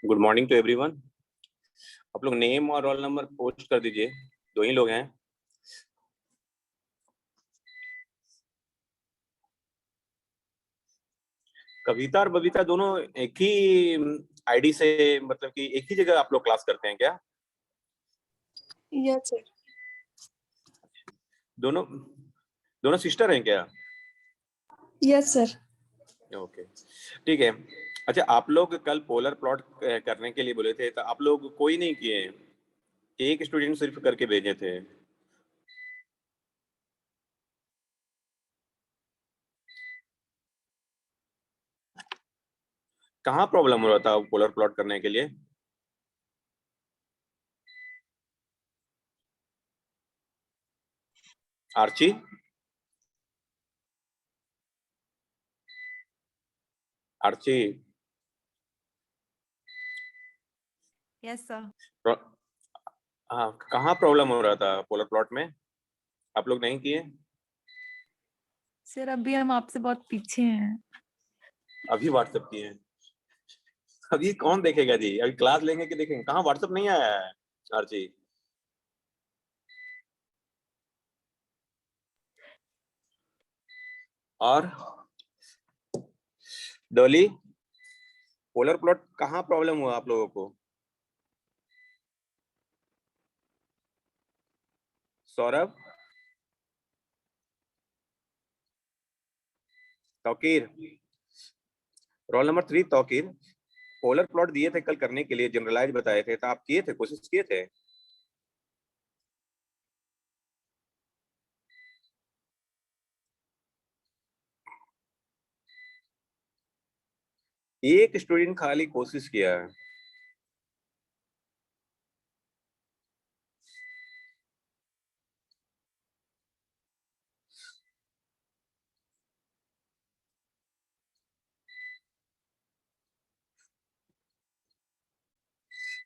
Good morning to everyone. आप लोग name और रोल नंबर पोस्ट कर दीजिए, 2 ही लोग हैं। कविता और बबीता दोनों एक ही आईडी से, मतलब कि एक ही जगह आप लोग क्लास करते हैं क्या? Yes sir. दोनों दोनों सिस्टर हैं क्या? Yes sir. ओके, ठीक है। अच्छा, आप लोग कल पोलर प्लॉट करने के लिए बोले थे, तो आप लोग कोई नहीं किए, एक स्टूडेंट सिर्फ करके भेजे थे। कहाँ प्रॉब्लम हो रहा था पोलर प्लॉट करने के लिए? Archi, Archi, yes sir. हाँ, कहाँ प्रॉब्लम हो रहा था पोलर प्लॉट में? आप लोग नहीं किए? सर अभी हम आपसे बहुत पीछे हैं। अभी व्हाट्सएप किए हैं? अभी कौन देखेगा जी? अभी क्लास लेंगे कि देखेंगे? कहाँ व्हाट्सएप नहीं आया है आर्ची? और डॉली, पोलर प्लॉट कहाँ प्रॉब्लम हुआ आप लोगों को? Saurabh, Tauqeer, roll number 3 Tauqeer, polar plot दिए थे कल करने के लिए, जनरलाइज बताए थे, तो आप किए थे, कोशिश किए थे? एक स्टूडेंट खाली कोशिश किया है।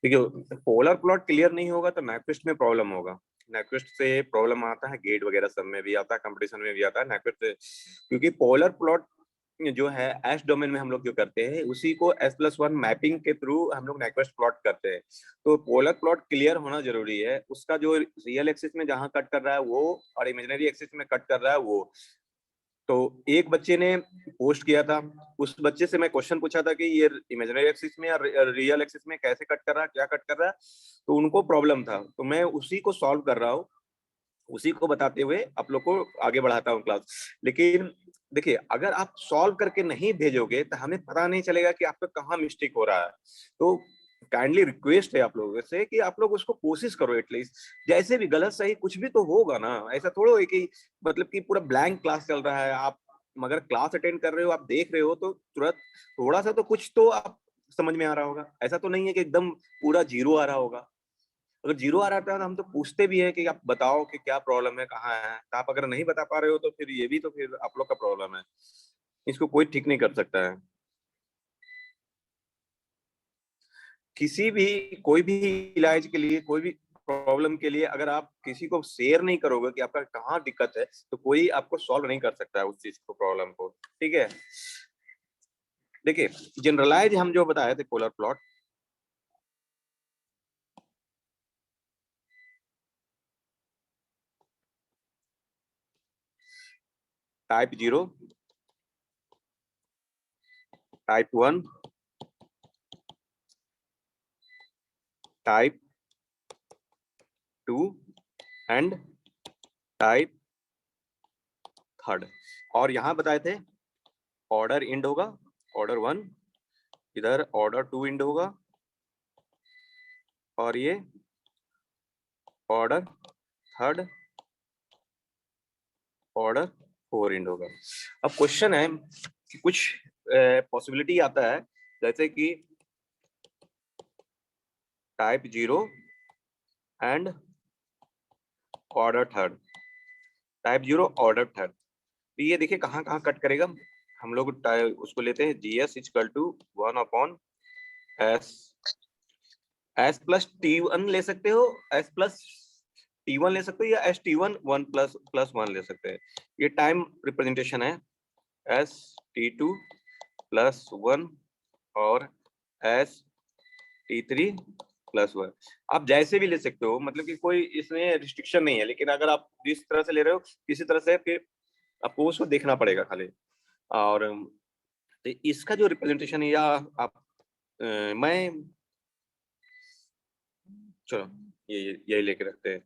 देखिए, पोलर प्लॉट क्लियर नहीं होगा तो नाइक्विस्ट में प्रॉब्लम होगा। नाइक्विस्ट से प्रॉब्लम आता है, गेट वगैरह सब में भी आता है, कंपटीशन में भी आता है नाइक्विस्ट, क्योंकि पोलर प्लॉट जो है एस डोमेन में हम लोग जो करते हैं उसी को S+1 मैपिंग के थ्रू हम लोग नाइक्वेस्ट प्लॉट करते हैं। तो पोलर प्लॉट क्लियर होना जरूरी है, उसका जो रियल एक्सिस में जहां कट कर रहा है वो और इमेजिनरी एक्सिस में कट कर रहा है वो। तो एक बच्चे ने पोस्ट किया था, उस बच्चे से मैं क्वेश्चन पूछा था कि ये इमेजिनरी एक्सिस में या रियल एक्सिस में कैसे कट कर रहा है, क्या कट कर रहा है, तो उनको प्रॉब्लम था, तो मैं उसी को सॉल्व कर रहा हूँ, उसी को बताते हुए आप लोग को आगे बढ़ाता हूँ क्लास। लेकिन देखिए, अगर आप सॉल्व करके नहीं भेजोगे तो हमें पता नहीं चलेगा कि आपका कहाँ मिस्टेक हो रहा है। तो काइंडली रिक्वेस्ट है आप लोगों से कि आप लोग उसको कोशिश करो एटलीस्ट, जैसे भी गलत सही कुछ भी तो होगा ना, ऐसा थोड़ा है कि मतलब कि पूरा ब्लैंक क्लास चल रहा है, आप मगर क्लास अटेंड कर रहे हो, आप देख रहे हो तो तुरंत थोड़ा सा तो कुछ तो आप समझ में आ रहा होगा। ऐसा तो नहीं है कि एकदम पूरा जीरो आ रहा होगा। अगर जीरो आ रहा था तो हम तो पूछते भी है कि आप बताओ कि क्या प्रॉब्लम है, कहाँ है। तो आप अगर नहीं बता पा रहे हो तो फिर ये भी तो फिर आप लोग का प्रॉब्लम है, इसको कोई ठीक नहीं कर सकता है। किसी भी कोई भी इलाज के लिए, कोई भी प्रॉब्लम के लिए अगर आप किसी को शेयर नहीं करोगे कि आपका कहाँ दिक्कत है, तो कोई आपको सॉल्व नहीं कर सकता है उस चीज को, प्रॉब्लम को। ठीक है, देखिए जनरलाइज हम जो बताए थे polar plot, type 0, type 1, type 2 and type 3। और यहाँ बताए थे ऑर्डर इंड होगा, ऑर्डर 1, इधर ऑर्डर 2 इंड होगा, और ये ऑर्डर 3, ऑर्डर 4 इंड होगा। अब क्वेश्चन है कि कुछ पॉसिबिलिटी आता है, जैसे कि type 0 and order 3, type 0 order 3। तो ये देखिए कहाँ कहाँ कट करेगा। हम लोग उसको लेते हैं GS equal to 1/S, S+T1 ले सकते हो, S+T1 ले सकते हो, या ST1 1+1 ले सकते हैं। ये टाइम रिप्रेजेंटेशन है, ST2+1 और T3 प्लस 1। आप जैसे भी ले सकते हो, मतलब कि कोई इसमें रिस्ट्रिक्शन नहीं है, लेकिन अगर आप जिस तरह से ले रहे हो किसी तरह से फिर आपको उसको देखना पड़ेगा खाली। और तो इसका जो रिप्रेजेंटेशन है, या आप मैं चलो यही लेके रखते हैं।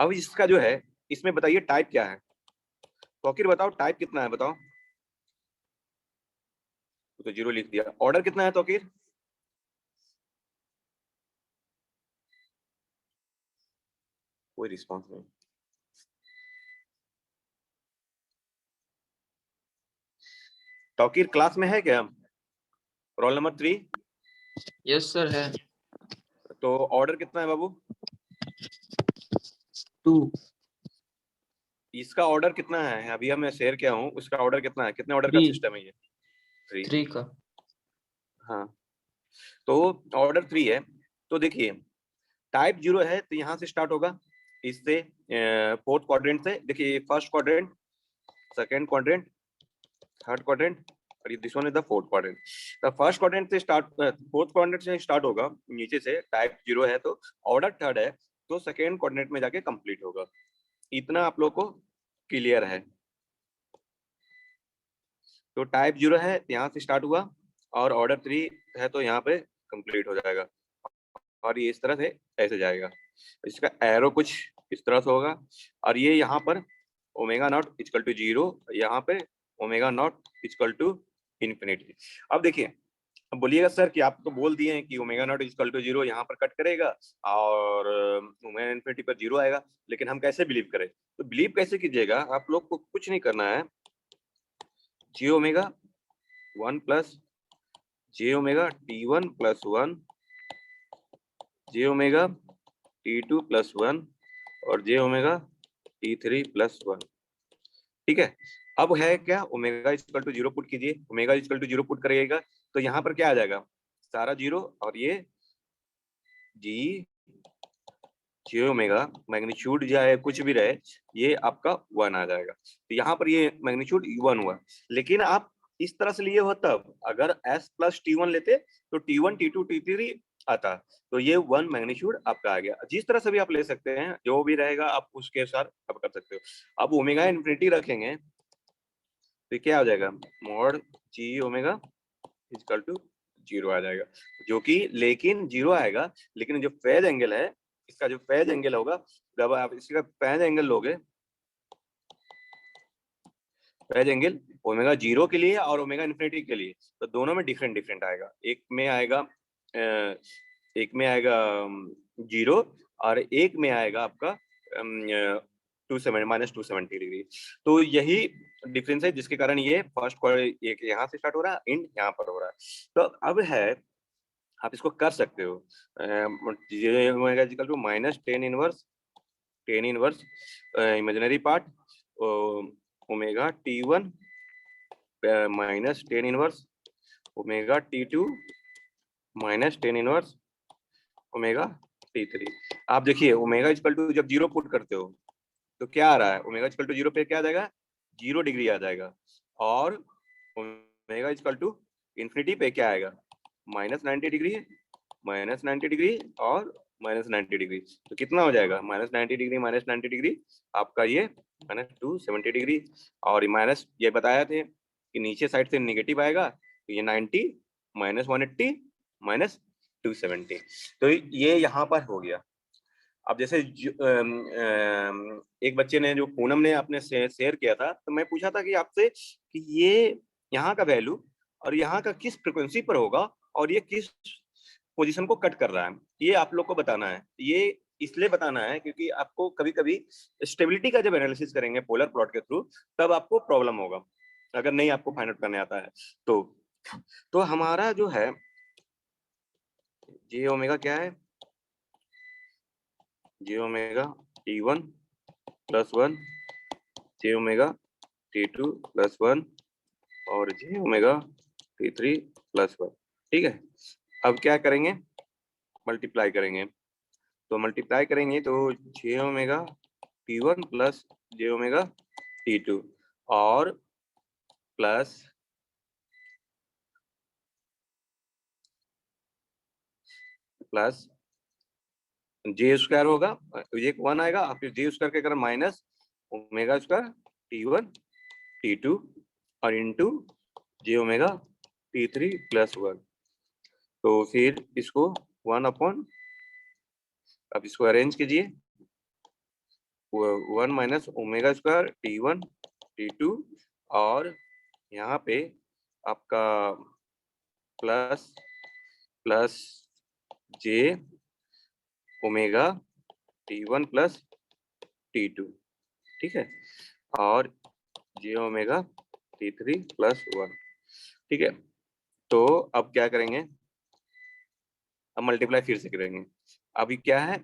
अब इसका जो है, इसमें बताइए टाइप क्या है। तौकीर बताओ टाइप कितना है, बताओ। तो 0 लिख दिया। ऑर्डर कितना है तौकीर? कोई रिस्पॉन्स नहीं। तौकीर क्लास में है क्या? Roll number 3? यस सर है। तो ऑर्डर कितना है बाबू? 2। इसका ऑर्डर कितना है? अभी मैं शेयर किया हूँ, उसका ऑर्डर कितना है? कितने ऑर्डर का 3 सिस्टम है ये? 3 का। हाँ, तो ऑर्डर 3 है। तो देखिए टाइप 0 है तो यहाँ से स्टार्ट होगा, इससे फोर्थ क्वाड्रेंट से। देखिए first quadrant, second quadrant, third quadrant, और ये this one is the fourth quadrant. The first quadrant से स्टार्ट, फोर्थ क्वाड्रेंट से स्टार्ट होगा नीचे से। टाइप 0 है तो ऑर्डर थर्ड है, तो सेकंड क्वाड्रेंट में जाके कंप्लीट होगा। इतना आप लोग को क्लियर है? तो टाइप 0 है यहाँ से स्टार्ट हुआ, और ऑर्डर 3 है तो यहाँ पे कंप्लीट हो जाएगा, और ये इस तरह से ऐसे जाएगा। इसका एरो कुछ इस तरह से होगा, और ये यहाँ पर ओमेगा नॉट इक्वल टू 0, यहाँ पे omega not equal to infinity. अब देखिए, अब बोलिएगा सर कि आप तो बोल दिए हैं कि ओमेगा नॉट इक्वल टू 0 यहाँ पर कट करेगा और ओमेगा इन्फिनिटी पर 0 आएगा, लेकिन हम कैसे बिलीव करें? तो बिलीव कैसे कीजिएगा, आप लोग को कुछ नहीं करना है। जे omega 1 plus J omega T1 plus 1, जे ओमेगा T2 प्लस 1, और जे ओमेगा T3 प्लस 1। ठीक है, अब है क्या, ओमेगा इक्वल टू 0 पुट कीजिए। ओमेगा इक्वल टू 0 पुट करिएगा तो यहाँ पर क्या आ जाएगा, सारा 0, और ये जी जे ओमेगा मैग्नीट्यूड जाए कुछ भी रहे, ये आपका 1 आ जाएगा। तो यहाँ पर ये मैग्नीट्यूड 1 हुआ। लेकिन आप इस तरह से लिए हो तब, अगर s प्लस T1 लेते तो T1 T2 T3 आता, तो ये 1 मैग्नीट्यूड आपका आ गया। जिस तरह से भी आप ले सकते हैं, जो भी रहेगा आप उसके अनुसार आप कर सकते हो। अब ओमेगा इन्फिनिटी रखेंगे तो क्या हो जाएगा, mod G omega equal to 0 आ जाएगा, जो कि लेकिन 0 आएगा, लेकिन जो फेज एंगल है, इसका जो फेज एंगल होगा, जब आप इसका फेज एंगल लोगे, फेज एंगल ओमेगा 0 के लिए और ओमेगा इन्फिनिटी के लिए, तो दोनों में डिफरेंट डिफरेंट आएगा। एक में आएगा 0, और एक में आएगा आपका -270 डिग्री। तो यही डिफरेंस है जिसके कारण ये फर्स्ट एक यहाँ से स्टार्ट हो रहा है, एंड यहाँ पर हो रहा है। तो अब है, आप इसको कर सकते हो, -tan inverse imaginary part omega T1 -tan inverse omega T2 -tan inverse omega T3। आप देखिए ओमेगा इक्वल टू जब 0 पुट करते हो तो क्या आ रहा है, ओमेगा इक्वल टू 0 पे क्या आ जाएगा, 0 डिग्री आ जाएगा, और ओमेगा इक्वल टू इन्फिनिटी पे क्या आएगा, -90 डिग्री, -90 डिग्री और -90 डिग्री। तो कितना हो जाएगा, -90 डिग्री -90 डिग्री आपका ये -270 डिग्री। और माइनस ये बताया थे कि नीचे साइड से निगेटिव आएगा, तो ये 90 -180 -270। तो ये यहाँ पर हो गया। अब जैसे एक बच्चे ने, जो पूनम ने आपने शेयर किया था, तो मैं पूछा था कि आपसे कि ये यहाँ का वैल्यू और यहाँ का किस फ्रिक्वेंसी पर होगा, और ये किस पोजीशन को कट कर रहा है, ये आप लोग को बताना है। ये इसलिए बताना है क्योंकि आपको कभी कभी स्टेबिलिटी का जब एनालिसिस करेंगे पोलर प्लॉट के थ्रू, तब आपको प्रॉब्लम होगा, अगर नहीं आपको फाइंड आउट करने आता है तो हमारा जो है जे ओमेगा क्या है, जे ओमेगा T1 प्लस 1, जे ओमेगा T2 प्लस 1, और जे ओमेगा T3 प्लस 1। ठीक है, अब क्या करेंगे, मल्टीप्लाई करेंगे। तो मल्टीप्लाई करेंगे तो जे omega T1 plus J omega T2 और प्लस प्लस जे स्क्वायर होगा, ये 1 आएगा, और फिर जे स्क्वायर के कारण minus omega square T1 T2 और इंटू जे ओमेगा T3 प्लस 1। तो फिर इसको 1 अपॉन, अब इसको अरेंज कीजिए, 1 minus omega square T1 T2 और यहाँ पे आपका plus plus J omega T1 plus T2, ठीक है, और जे ओमेगा T3 प्लस 1, ठीक है। तो अब क्या करेंगे, अब मल्टीप्लाई फिर से करेंगे। अभी क्या है,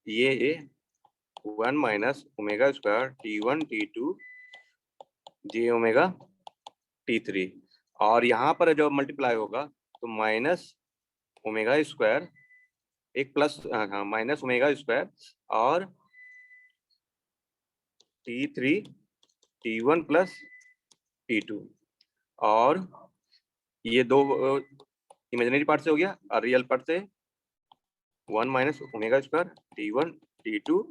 ये 1 minus omega square T1 T2 जे ओमेगा T3, और यहाँ पर जब मल्टीप्लाई होगा तो माइनस ओमेगा स्क्वायर, एक प्लस, हाँ माइनस ओमेगा स्क्वायर और T3 T1 प्लस T2, और ये दो इमेजिनरी पार्ट से हो गया, और रियल पार्ट से 1 minus omega square T1 T2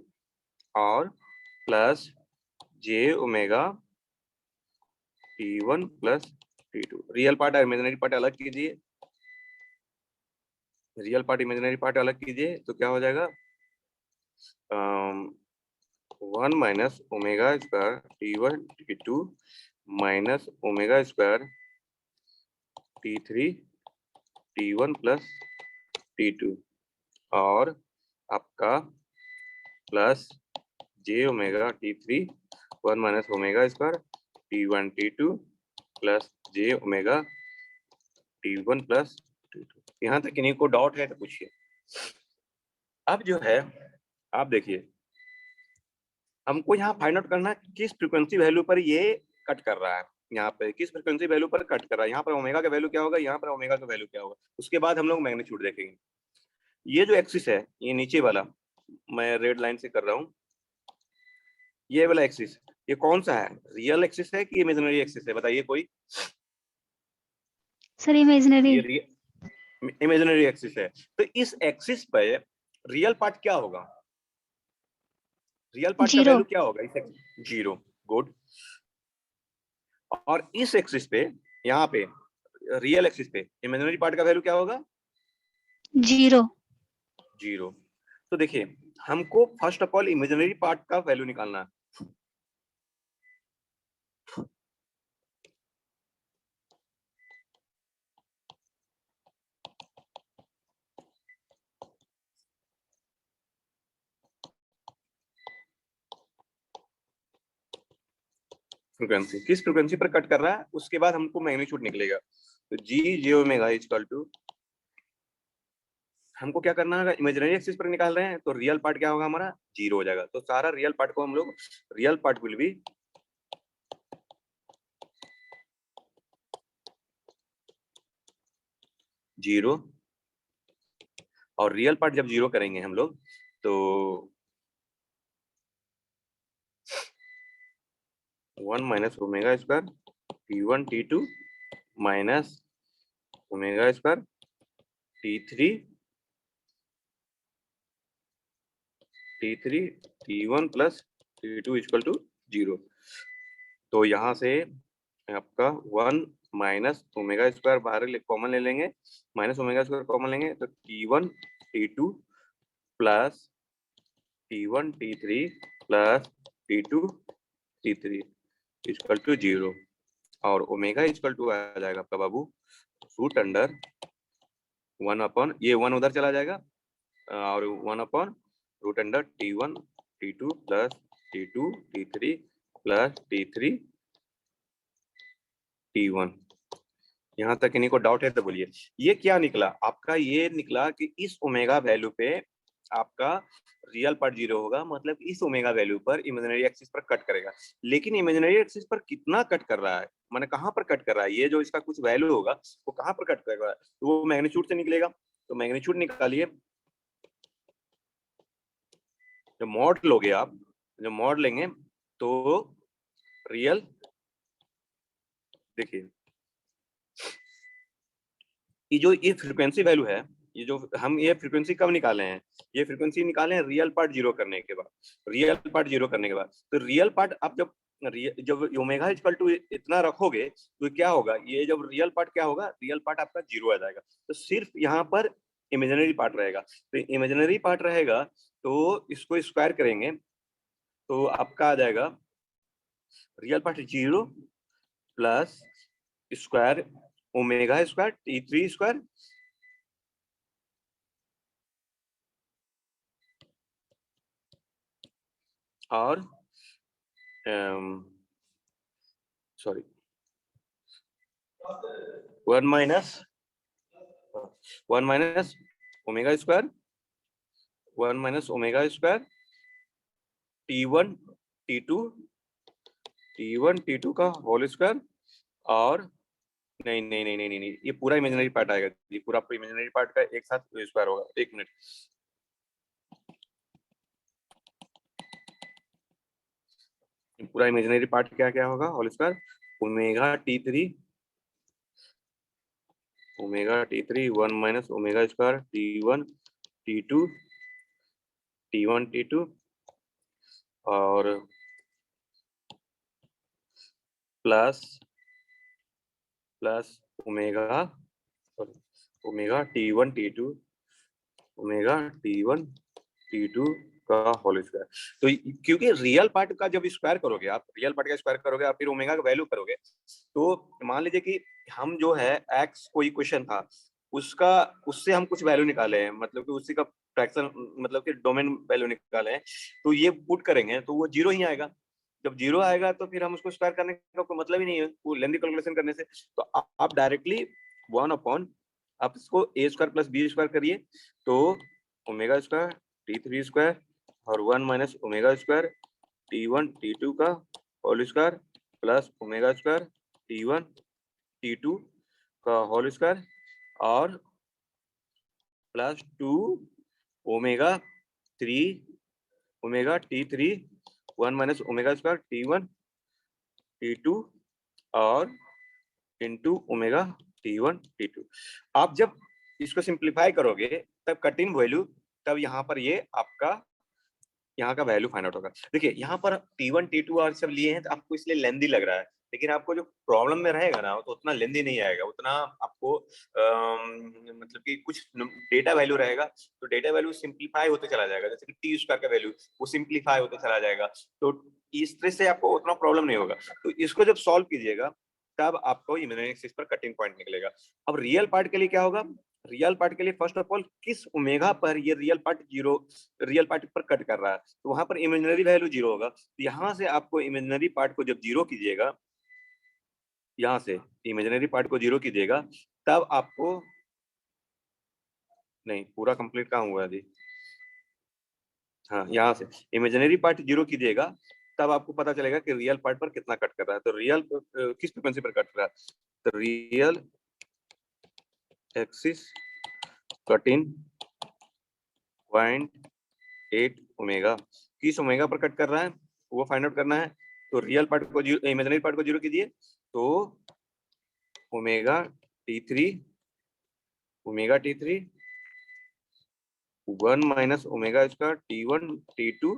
और plus J omega T1 plus T2। Real part और इमेजिनरी पार्ट अलग कीजिए, रियल पार्ट इमेजिनरी पार्ट अलग कीजिए, तो क्या हो जाएगा, 1 minus omega square T1 T2 minus omega square T3 T1 plus T2 और आपका plus J omega T3 1 minus omega square T1 T2 plus J omega T1 plus T2। यहाँ तक किन्हीं को डाउट है तो पूछिए। अब जो है आप देखिए, हमको यहाँ फाइंड आउट करना है किस फ्रीक्वेंसी वैल्यू पर ये कट कर रहा है, यहाँ पे किस फ्रीक्वेंसी वैल्यू पर कट कर रहा है, यहाँ पर ओमेगा का वैल्यू क्या होगा, यहाँ पर ओमेगा का वैल्यू क्या होगा, उसके बाद हम लोग मैग्नीट्यूड देखेंगे। ये जो एक्सिस है, ये नीचे वाला मैं रेड लाइन से कर रहा हूँ, ये वाला एक्सिस ये कौन सा है, रियल एक्सिस है कि इमेजिनरी एक्सिस है, बताइए कोई। Sir imaginary. ये इमेजिनरी एक्सिस है, तो इस एक्सिस पे रियल पार्ट क्या होगा, रियल पार्ट का जीरो। वैल्यू क्या होगा, इस जीरो, गुड। और इस एक्सिस पे, यहाँ पे रियल एक्सिस पे इमेजिनरी पार्ट का वैल्यू क्या होगा, जीरो। जीरो। तो देखिए हमको first of all imaginary part का वैल्यू निकालना है। फ्रीक्वेंसी किस फ्रीक्वेंसी पर कट कर रहा है, उसके बाद हमको मैग्नीट्यूड निकलेगा। तो जी जे ओमेगा इक्वल टू, हमको क्या करना है, इमेजिनरी एक्सिस पर निकाल रहे हैं तो रियल पार्ट क्या होगा हमारा, जीरो हो जाएगा। तो सारा रियल पार्ट को हम लोग, real part will be zero, और रियल पार्ट जब जीरो करेंगे हम लोग तो 1 minus omega square T1 T2 minus omega square T3 T1 plus T2 equal to zero. तो यहाँ से आपका 1 माइनस ओमेगा स्क्वायर बाहर कॉमन ले लेंगे, माइनस ओमेगा स्क्वायर कॉमन लेंगे तो T1 T2 plus T1 T3 plus T2 T3 equal to zero, और ओमेगा इक्वल टू आ जाएगा आपका बाबू रूट अंडर 1 अपॉन, ये 1 उधर चला जाएगा, और 1 upon root under T1 T2 plus T2 T3 plus T3 T1। यहाँ तक इन्हीं को डाउट है तो बोलिए। ये क्या निकला आपका, ये निकला कि इस ओमेगा वैल्यू पे आपका रियल पार्ट जीरो होगा, मतलब इस ओमेगा वैल्यू पर इमेजिनरी एक्सिस पर कट करेगा। लेकिन इमेजिनरी एक्सिस पर कितना कट कर रहा है, माने कहाँ पर कट कर रहा है, ये जो इसका कुछ वैल्यू होगा वो कहाँ पर कट कर रहा है, तो वो मैग्नीट्यूड से निकलेगा। तो मैग्नीट्यूड निकालिए, जो मॉड लोगे आप, जो मॉड लेंगे तो रियल, देखिए ये जो ये फ्रीक्वेंसी वैल्यू है, ये जो हम ये फ्रीक्वेंसी कब निकाले हैं, ये फ्रीक्वेंसी निकाले हैं रियल पार्ट जीरो करने के बाद, रियल पार्ट जीरो करने के बाद। तो रियल पार्ट आप जब ओमेगा इक्वल टू इतना रखोगे तो क्या होगा, ये जब रियल पार्ट क्या होगा, रियल पार्ट आपका जीरो आ जाएगा। तो सिर्फ यहाँ पर इमेजिनरी पार्ट रहेगा। तो इमेजिनरी पार्ट रहेगा तो इसको स्क्वायर करेंगे तो आपका आ जाएगा real part zero plus square omega square T3 square और sorry 1 minus omega square 1 minus omega square T1 T2 का होल स्क्वायर और नहीं, ये पूरा इमेजिनरी पार्ट आएगा, ये पूरा इमेजिनरी पार्ट का एक साथ स्क्वायर होगा। एक मिनट, पूरा इमेजिनरी पार्ट क्या क्या होगा, whole square omega T3 1 minus omega square T1 T2 और प्लस ओमेगा T1 T2 का होल स्क्वायर। तो क्योंकि रियल पार्ट का जब स्क्वायर करोगे आप, रियल पार्ट का स्क्वायर करोगे आप, फिर ओमेगा का वैल्यू करोगे, तो मान लीजिए कि हम जो है x कोई इक्वेशन था उससे हम कुछ वैल्यू निकाले हैं, मतलब कि उसी का फ्रैक्शन मतलब कि डोमेन वैल्यू निकाले हैं, तो ये पुट करेंगे तो वो जीरो ही आएगा। जब जीरो आएगा तो फिर हम उसको स्क्वायर करने का कोई मतलब ही नहीं है वो लेंथी कैलकुलेशन करने से। तो आप डायरेक्टली 1 आप इसको a square plus b square करिए तो ओमेगा स्क्वायर T3 स्क्वायर और 1 minus omega square T1 T2 का whole square plus omega square T1 T2 का होल स्क्वायर और plus 2 omega T3 1 minus omega square T1 T2 और into omega T1 T2। आप जब इसको सिंप्लीफाई करोगे तब कटिंग वैल्यू, तब यहाँ पर ये आपका यहाँ का वैल्यू फाइंड आउट होगा। देखिए यहाँ पर T1 T2 और सब लिए हैं तो आपको इसलिए लेंदी लग रहा है, लेकिन आपको जो प्रॉब्लम में रहेगा ना तो उतना लेंदी नहीं आएगा, उतना आपको मतलब कि कुछ डेटा वैल्यू रहेगा तो डेटा वैल्यू सिंप्लीफाई होते चला जाएगा, जैसे कि टी स्क्वायर का वैल्यू वो सिंप्लीफाई होते चला जाएगा, तो इस तरह से आपको उतना प्रॉब्लम नहीं होगा। तो इसको जब सॉल्व कीजिएगा तब आपको इमेजिनरी एक्सिस पर कटिंग पॉइंट निकलेगा। अब रियल पार्ट के लिए क्या होगा, रियल पार्ट के लिए फर्स्ट ऑफ ऑल किस ओमेगा पर ये रियल पार्ट पर कट कर रहा है, तो वहां पर इमेजिनरी वैल्यू जीरो होगा। तो यहाँ से आपको इमेजिनरी पार्ट को जब जीरो कीजिएगा, यहाँ से इमेजिनरी पार्ट को जीरो कीजिएगा तब आपको नहीं पूरा कंप्लीट कहाँ हुआ अभी, हाँ यहाँ से इमेजिनरी पार्ट जीरो कीजिएगा तब आपको पता चलेगा कि रियल पार्ट पर कितना कट कर रहा है। तो रियल किस फ्रीक्वेंसी पर कट कर रहा है, तो रियल एक्सिस कटिंग 0.8 ओमेगा किस ओमेगा पर कट कर रहा है वो फाइंड आउट करना है। तो रियल पार्ट को जीरो, इमेजिनरी पार्ट को जीरो कीजिए तो omega T3 1 minus omega square T1 T2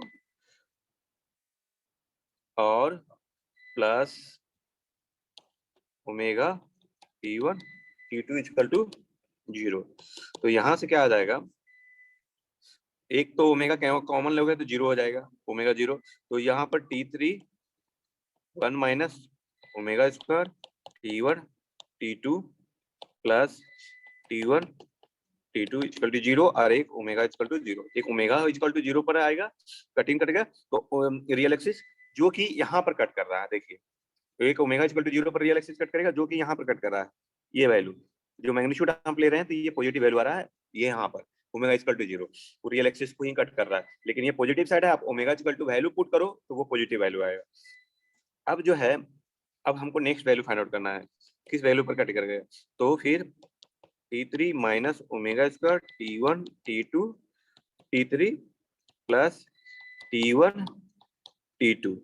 और plus omega T1 T2 equal to 0। तो यहाँ से क्या आ जाएगा, एक तो ओमेगा कॉमन लोगे तो जीरो हो जाएगा, ओमेगा जीरो। तो यहाँ पर T3 1 minus omega square T1 T2 plus T1 T2 equal to 0 और एक ओमेगा इक्वल टू 0, एक ओमेगा इक्वल टू 0 पर आएगा, कटिंग कटेगा तो रियल एक्सिस जो कि यहाँ पर कट कर रहा है, देखिए तो एक ओमेगा इक्वल टू 0 पर रियल एक्सिस कट करेगा जो कि यहाँ पर कट कर रहा है, ये वैल्यू जो मैग्नीट्यूड हम ले रहे हैं तो ये पॉजिटिव वैल्यू आ रहा है, ये यहाँ पर ओमेगा इक्वल टू 0 वो रियल एक्सिस को ही कट कर रहा है, लेकिन ये पॉजिटिव साइड है, आप omega equal to value put करो तो वो पॉजिटिव वैल्यू आएगा। अब जो है अब हमको नेक्स्ट वैल्यू फाइंड आउट करना है किस वैल्यू पर कट कर गया, तो फिर T3 minus omega square T1 T2 T3 plus T1 T2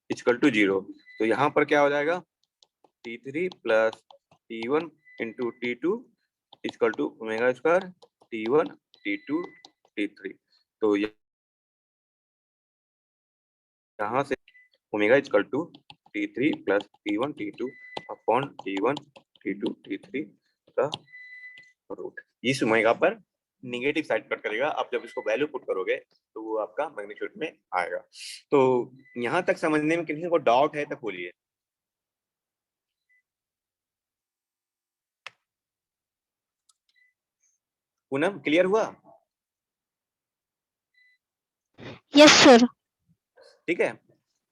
equal to 0। तो यहाँ पर क्या हो जाएगा T3 plus T1 into T2 equal to omega square T1 T2 T3। तो यहाँ से omega equal to T3 plus T1 T2 upon T1 T2 T3 का रूट। इस ओमेगा पर निगेटिव साइड कट करेगा। आप जब इसको वैल्यू पुट करोगे तो वो आपका मैग्नीट्यूड में आएगा। तो यहाँ तक समझने में किसी को डाउट है तो बोलिए। पूनम क्लियर हुआ? Yes sir. ठीक है।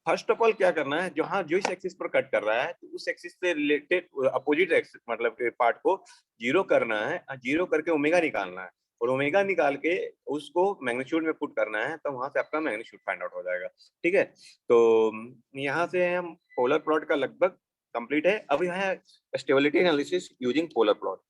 फर्स्ट ऑफ ऑल क्या करना है, जहां जो इस एक्सिस पर कट कर रहा है तो उस एक्सिस से रिलेटेड अपोजिट एक्सिस मतलब पार्ट को जीरो करना है। जीरो करके ओमेगा निकालना है और ओमेगा निकाल के उसको मैग्नीट्यूड में पुट करना है, तो वहां से आपका मैग्नीट्यूड फाइंड आउट हो जाएगा। ठीक है। तो यहाँ से हम पोलर प्लॉट का लगभग कंप्लीट है। अब यहाँ है stability analysis using polar plot.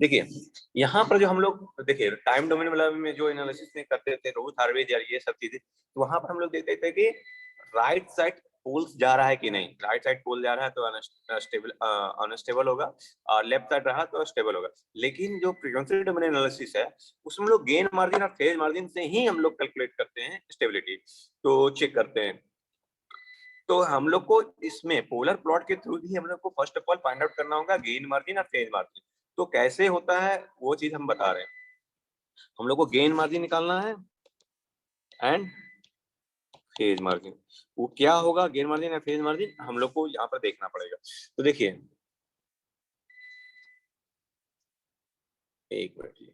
देखिए यहाँ पर जो हम लोग देखिए टाइम डोमेन वाला में जो एनालिसिस नहीं करते थे, रोज हार्वेज या ये सब चीजें, तो वहां पर हम लोग देखते थे कि राइट साइड पोल्स जा रहा है कि नहीं। राइट साइड पोल जा रहा है तो अनस्टेबल होगा और लेफ्ट साइड रहा तो स्टेबल होगा। लेकिन जो फ्रीक्वेंसी डोमेन एनालिसिस है उसमें हम लोग गेन मार्जिन और फेज मार्जिन से ही हम लोग कैलकुलेट करते हैं स्टेबिलिटी, तो चेक करते हैं। तो हम लोग को इसमें पोलर प्लॉट के थ्रू भी हम लोग को first of all find out करना होगा गेन मार्जिन और फेज मार्जिन। तो कैसे होता है वो चीज हम बता रहे हैं। हम लोग को गेन मार्जिन निकालना है एंड फेज मार्जिन। वो क्या होगा गेन मार्जिन या फेज मार्जिन हम लोग को यहाँ पर देखना पड़ेगा। तो देखिए एक मिनट,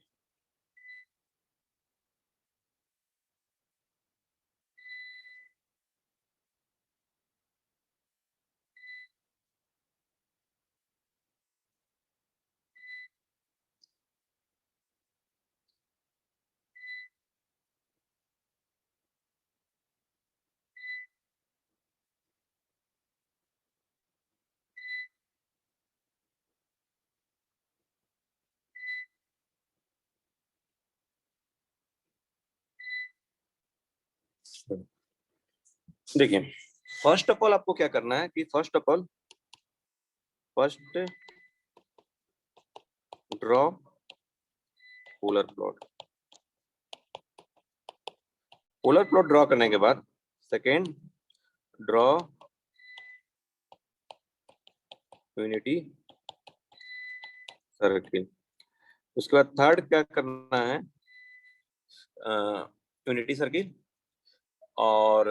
देखिए फर्स्ट ऑफ ऑल आपको क्या करना है कि first draw polar plot. Polar plot draw करने के बाद सेकेंड ड्रॉ यूनिटी सर्किल। उसके बाद थर्ड क्या करना है यूनिटी सर्किल और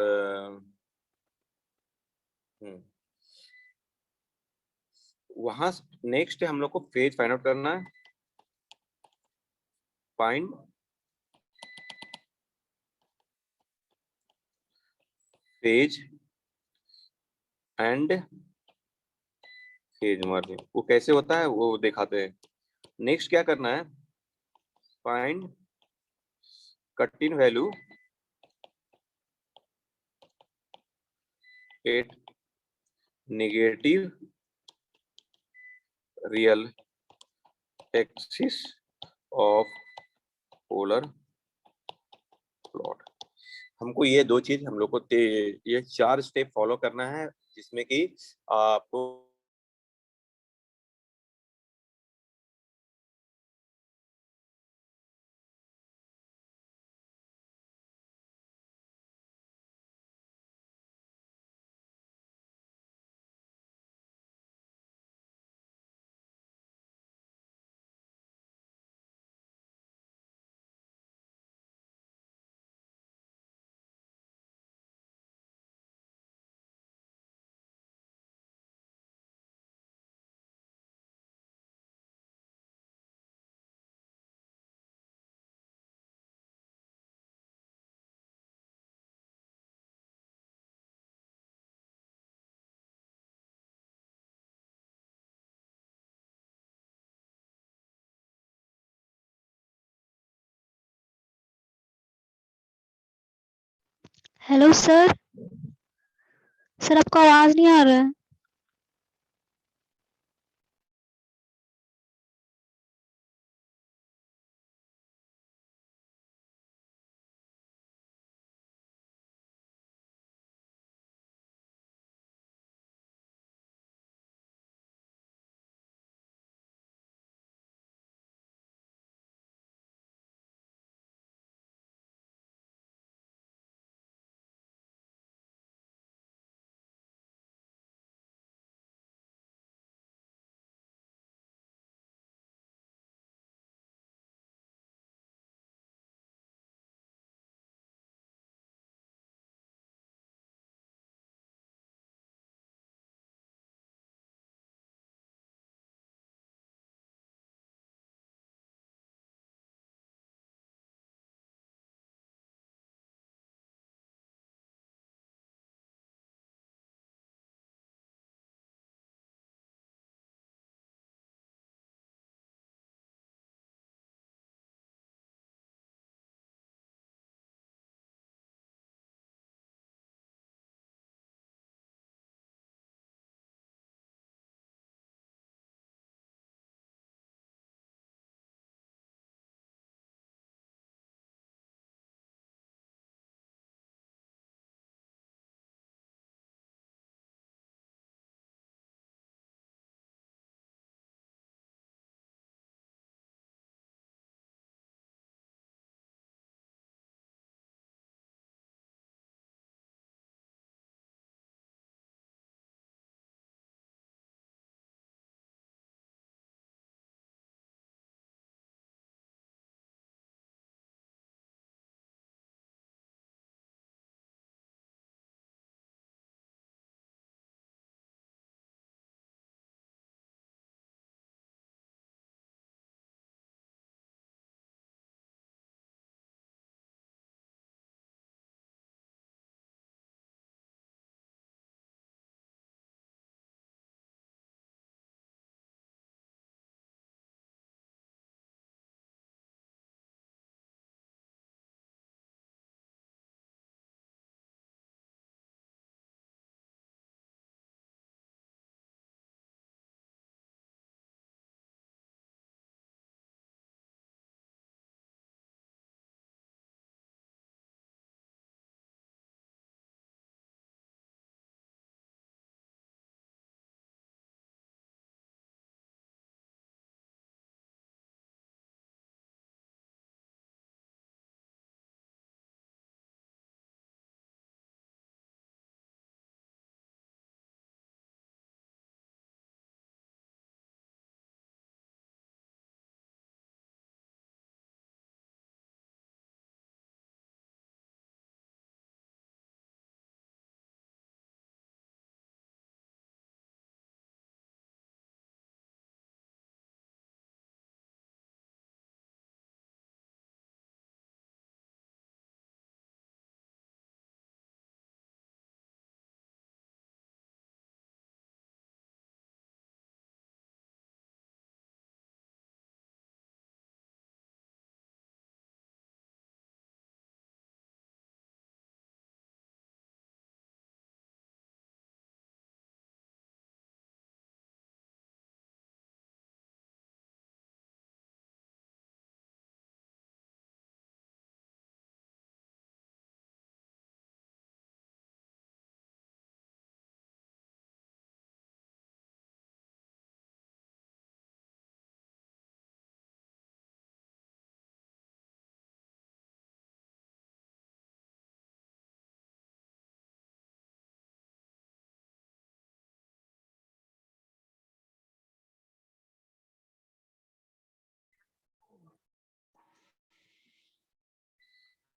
वहां नेक्स्ट हम लोग को फेज फाइंड आउट करना है। Find phase and phase margin. वो कैसे होता है वो दिखाते हैं। नेक्स्ट क्या करना है find cut in value at negative real axis of polar plot. हमको ये दो चीज हम लोग को ये 4 स्टेप फॉलो करना है जिसमें कि आपको हेलो सर। सर आपका आवाज नहीं आ रहा है।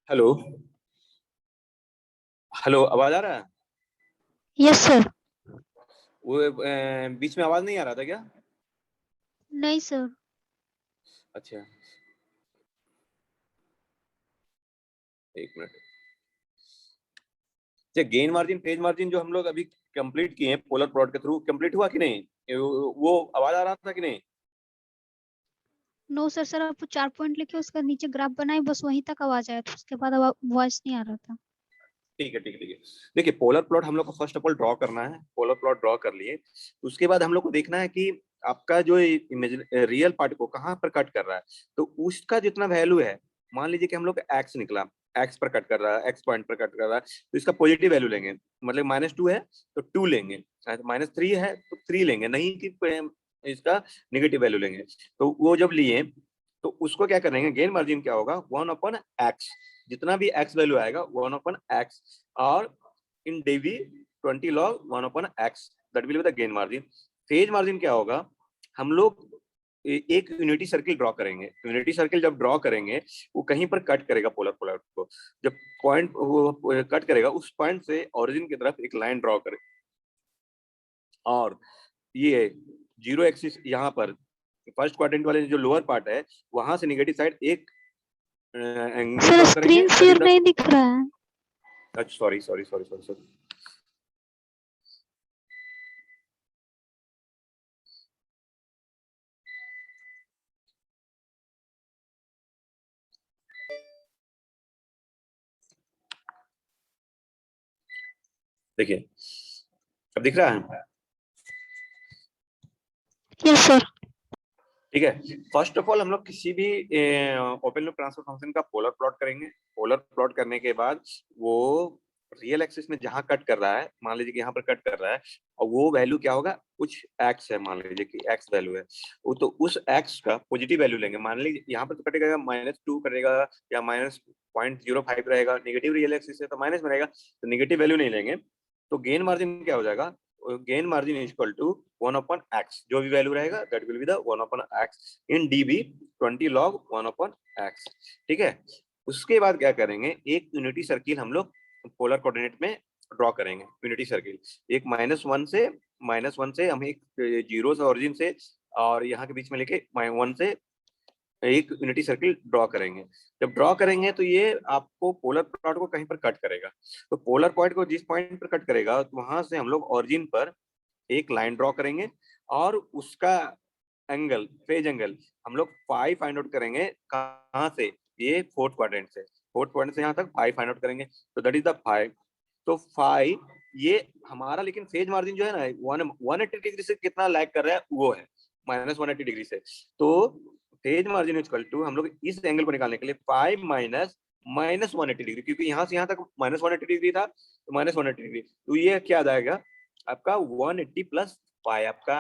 हेलो हेलो, आवाज आ रहा है? Yes sir. वो बीच में आवाज नहीं आ रहा था क्या? नहीं सर। अच्छा, एक minute. Gain margin phase margin जो हम लोग अभी कंप्लीट किए हैं पोलर प्लॉट के थ्रू, कंप्लीट हुआ कि नहीं? वो आवाज आ रहा था कि नहीं? नो सर, सर आप 4 पॉइंट लिखे उसका नीचे ग्राफ बनाए, बस वहीं तक आवाज आया था, उसके बाद वॉइस नहीं आ रहा था। ठीक है, ठीक है, ठीक है। देखिए, पोलर प्लॉट हम लोग को फर्स्ट ऑफ ऑल ड्रॉ करना है। पोलर प्लॉट ड्रॉ कर लिए, उसके बाद हम लोग को देखना है कि आपका जो इमेज रियल पार्ट को कहाँ पर कट कर रहा है। तो उसका जितना वैल्यू है, मान लीजिए कि हम लोग एक्स निकला, एक्स पर कट कर रहा है, एक्स पॉइंट पर कट कर रहा है, तो इसका पॉजिटिव वैल्यू लेंगे। मतलब -2 है तो 2 लेंगे, -3 है तो 3 लेंगे, नहीं कि इसका निगेटिव वैल्यू लेंगे। तो वो जब लिए तो उसको क्या करेंगे, गेन मार्जिन क्या होगा, 1/x। जितना भी x वैल्यू आएगा 1/x, और in dB 20 log 1/x, that will be the gain margin. Phase margin क्या होगा, हम लोग एक यूनिटी सर्किल ड्रॉ करेंगे। यूनिटी सर्किल जब ड्रॉ करेंगे, वो कहीं पर कट करेगा पोलर प्लॉट को। जब पॉइंट वो कट करेगा, उस पॉइंट से ओरिजिन की तरफ एक लाइन ड्रॉ करें, और ये जीरो एक्सिस यहाँ पर फर्स्ट क्वाड्रेंट वाले जो लोअर पार्ट है, वहां से नेगेटिव साइड एक एंगल सर ड्रॉ करेंगे, screen that is share the, नहीं दिख रहा है। अच्छा sorry sorry sorry sorry sorry. देखिए, अब दिख रहा है? Yes sir. ठीक है। फर्स्ट ऑफ ऑल हम लोग किसी भी ओपन लूप ट्रांसफर फंक्शन का पोलर प्लॉट करेंगे। पोलर प्लॉट करने के बाद वो रियल एक्सिस में जहां कट कर रहा है, मान लीजिए कि यहाँ पर कट कर रहा है, और वो वैल्यू क्या होगा, कुछ एक्स है, मान लीजिए कि एक्स वैल्यू है वो, तो उस एक्स का पॉजिटिव वैल्यू लेंगे। मान लीजिए यहाँ पर तो कटेगा -2 कटेगा, या -0.05 रहेगा, नेगेटिव रियल एक्सिस है तो माइनस में रहेगा, तो नेगेटिव वैल्यू नहीं लेंगे। तो गेन मार्जिन क्या हो जाएगा, gain margin is equal to 1/x, जो भी वैल्यू रहेगा that will be the 1/x in dB 20 log 1/x। ठीक है। उसके बाद क्या करेंगे, एक यूनिटी सर्किल हम लोग पोलर कोऑर्डिनेट में ड्रॉ करेंगे। यूनिटी सर्किल एक -1 से हम एक जीरो से ओरिजिन से, और यहाँ के बीच में लेके 1 से एक यूनिटी सर्किल ड्रॉ करेंगे। जब ड्रॉ करेंगे तो ये आपको पोलर प्लॉट को कहीं पर कट करेगा। तो पोलर पॉइंट को जिस पॉइंट पर कट करेगा, तो वहां से हम लोग ओरिजिन पर एक लाइन ड्रॉ करेंगे, और उसका एंगल, फेज एंगल, हम लोग फाइव फाइंड आउट करेंगे। कहाँ से, ये फोर्थ क्वाड्रेंट से, फोर्थ क्वाड्रेंट से यहाँ तक फाइव फाइंड आउट करेंगे, तो दैट इज द फाइव। तो फाइव ये हमारा, लेकिन फेज मार्जिन जो है ना, 180 डिग्री से कितना लैग कर रहा है, वो है -180 डिग्री से। तो फेज मार्जिन इक्वल टू, हम लोग इस एंगल को निकालने के लिए 5 माइनस -180 डिग्री, क्योंकि यहाँ से यहाँ तक -180 डिग्री था, तो -180 डिग्री, तो ये क्या आ जाएगा आपका 180 प्लस 5 आपका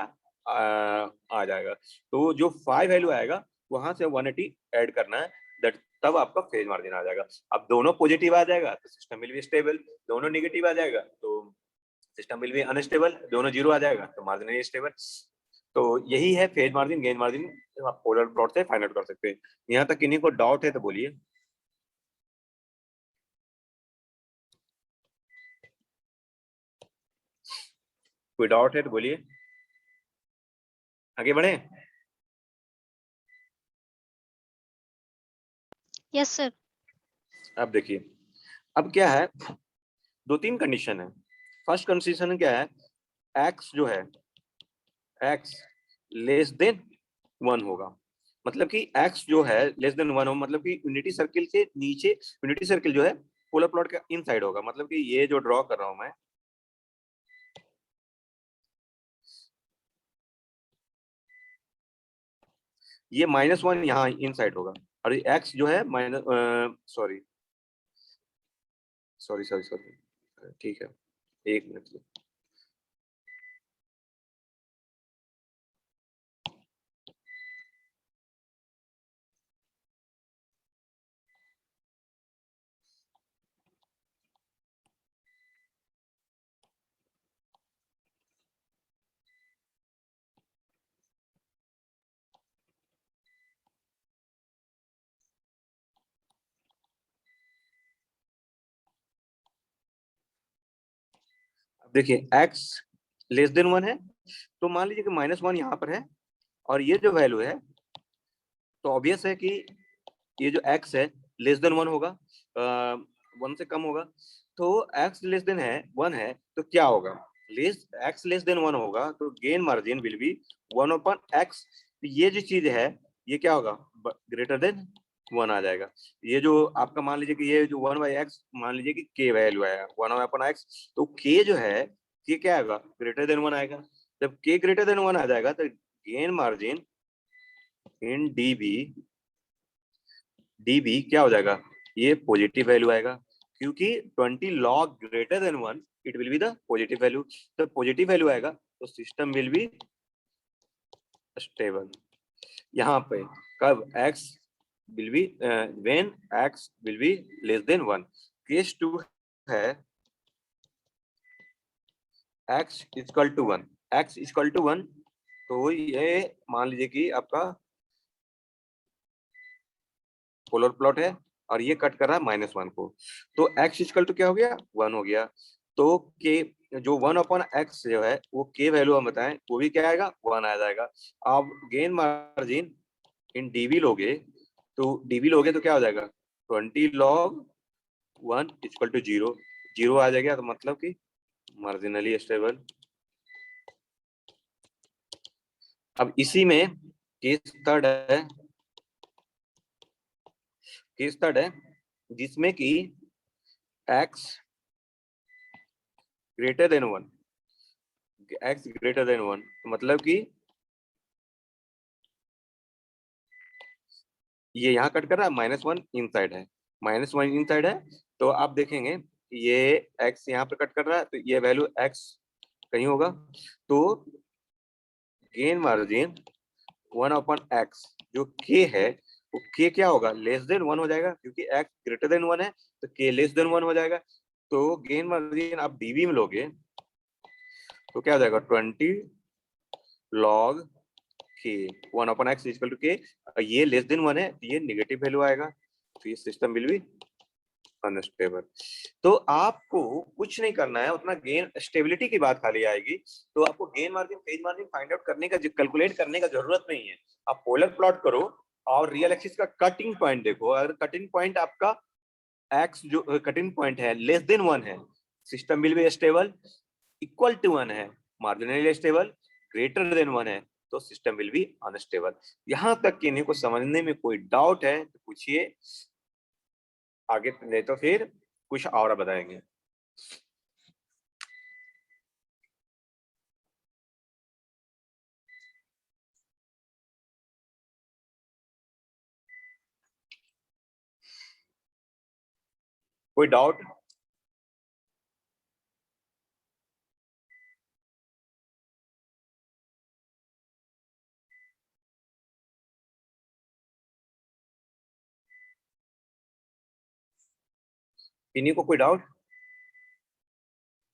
आ जाएगा। तो जो 5 वैल्यू आएगा, वहां से 180 ऐड करना है, दैट तब आपका फेज मार्जिन आ जाएगा। अब दोनों पॉजिटिव आ जाएगा तो सिस्टम विल बी स्टेबल, दोनों नेगेटिव आ जाएगा तो सिस्टम विल बी अनस्टेबल, दोनों जीरो आ जाएगा तो मार्जिन इज स्टेबल। तो यही है फेज मार्जिन, गेन मार्जिन, आप पोलर प्लॉट से फाइंड आउट कर सकते हैं। यहाँ तक किन्हीं को डाउट है तो बोलिए। कोई डाउट है तो बोलिए, आगे बढ़े। Yes sir. अब देखिए, अब क्या है, दो तीन कंडीशन है। फर्स्ट कंडीशन क्या है, एक्स जो है, एक्स लेस देन 1 होगा। मतलब कि एक्स जो है लेस देन 1 हो, मतलब कि यूनिटी सर्किल से नीचे, यूनिटी सर्किल जो है पोलर प्लॉट का इनसाइड होगा। मतलब कि ये जो ड्रॉ कर रहा हूं मैं, ये -1 यहाँ इनसाइड होगा, और ये एक्स जो है minus, sorry sorry sorry sorry, ठीक है, एक मिनट। देखिए x लेस देन 1 है, तो मान लीजिए कि -1 यहाँ पर है और ये जो वैल्यू है, तो ऑब्वियस है कि ये जो x है लेस देन 1 होगा, 1 से कम होगा। तो x लेस देन है 1 है, तो क्या होगा, x लेस देन 1 होगा, तो gain margin will be 1/x। ये जो चीज है ये क्या होगा, ग्रेटर देन 1 आ जाएगा। ये जो आपका मान लीजिए कि ये जो 1/x, मान लीजिए कि k वैल्यू आया 1/x, तो k जो है k क्या आएगा, ग्रेटर देन 1 आएगा। जब k ग्रेटर देन 1 आ जाएगा तो गेन मार्जिन इन dB क्या हो जाएगा, ये पॉजिटिव वैल्यू आएगा, क्योंकि 20 log greater than 1 it will be the positive value. तो पॉजिटिव वैल्यू आएगा तो सिस्टम विल बी स्टेबल। यहाँ पे कब x will be when x will be less than 1। Case 2 है x equal to 1, x equal to 1, तो ये मान लीजिए कि आपका पोलर प्लॉट है और ये कट कर रहा है -1 को, तो x इक्वल टू क्या हो गया, 1 हो गया। तो k जो 1/x जो है वो k वैल्यू हम बताएं, वो भी क्या आएगा, 1 आ जाएगा। अब गेन मार्जिन इन dB लोगे तो क्या हो जाएगा, 20 log 1 इक्वल टू 0, 0 आ जाएगा, तो मतलब कि मार्जिनली स्टेबल। अब इसी में केस थर्ड है जिसमें कि x greater than 1, x greater than 1, तो मतलब कि ये यहाँ कट कर रहा है, -1 इनसाइड है, -1 इनसाइड है, तो आप देखेंगे ये x यहाँ पे कट कर रहा है, तो ये वैल्यू x कहीं होगा, तो गेन मार्जिन 1/x जो k है वो k क्या होगा, लेस देन 1 हो जाएगा, क्योंकि x ग्रेटर देन 1 है तो k लेस देन 1 हो जाएगा। तो गेन मार्जिन आप dB में लोगे तो क्या हो जाएगा, 20 log k 1/x equal to k, ये लेस देन 1 है तो ये नेगेटिव वैल्यू आएगा, तो ये सिस्टम विल बी अनस्टेबल। तो आपको कुछ नहीं करना है, उतना गेन स्टेबिलिटी की बात खाली आएगी, तो आपको gain margin phase margin find out करने का, कैलकुलेट करने का जरूरत नहीं है। आप पोलर प्लॉट करो और रियल एक्सिस का कटिंग पॉइंट देखो, अगर कटिंग पॉइंट आपका एक्स जो कटिंग पॉइंट है लेस देन 1 है, system will be stable, equal to 1 है मार्जिनली स्टेबल, ग्रेटर देन 1 है तो सिस्टम विल बी अनस्टेबल। यहां तक कि इन्हीं को समझने में कोई डाउट है तो पूछिए, आगे नहीं तो फिर कुछ और बताएंगे। कोई डाउट? इन्हीं को कोई डाउट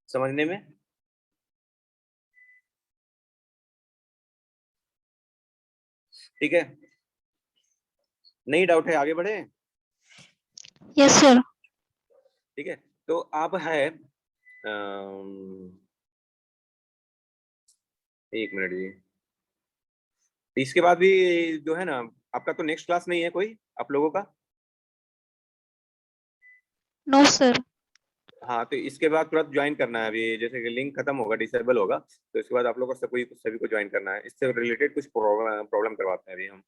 समझने में? ठीक है, नहीं डाउट है, आगे बढ़े। Yes sir. ठीक है, तो आप है एक मिनट जी, इसके बाद भी जो है ना, आपका तो नेक्स्ट क्लास नहीं है कोई आप लोगों का? No sir. हाँ, तो इसके बाद तुरंत ज्वाइन करना है, अभी जैसे कि लिंक खत्म होगा, डिसेबल होगा, तो इसके बाद आप लोगों को सभी को ज्वाइन करना है, इससे रिलेटेड कुछ प्रॉब्लम करवाते हैं अभी हम।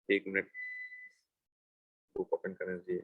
एक मिनट, ग्रुप ओपन करना चाहिए।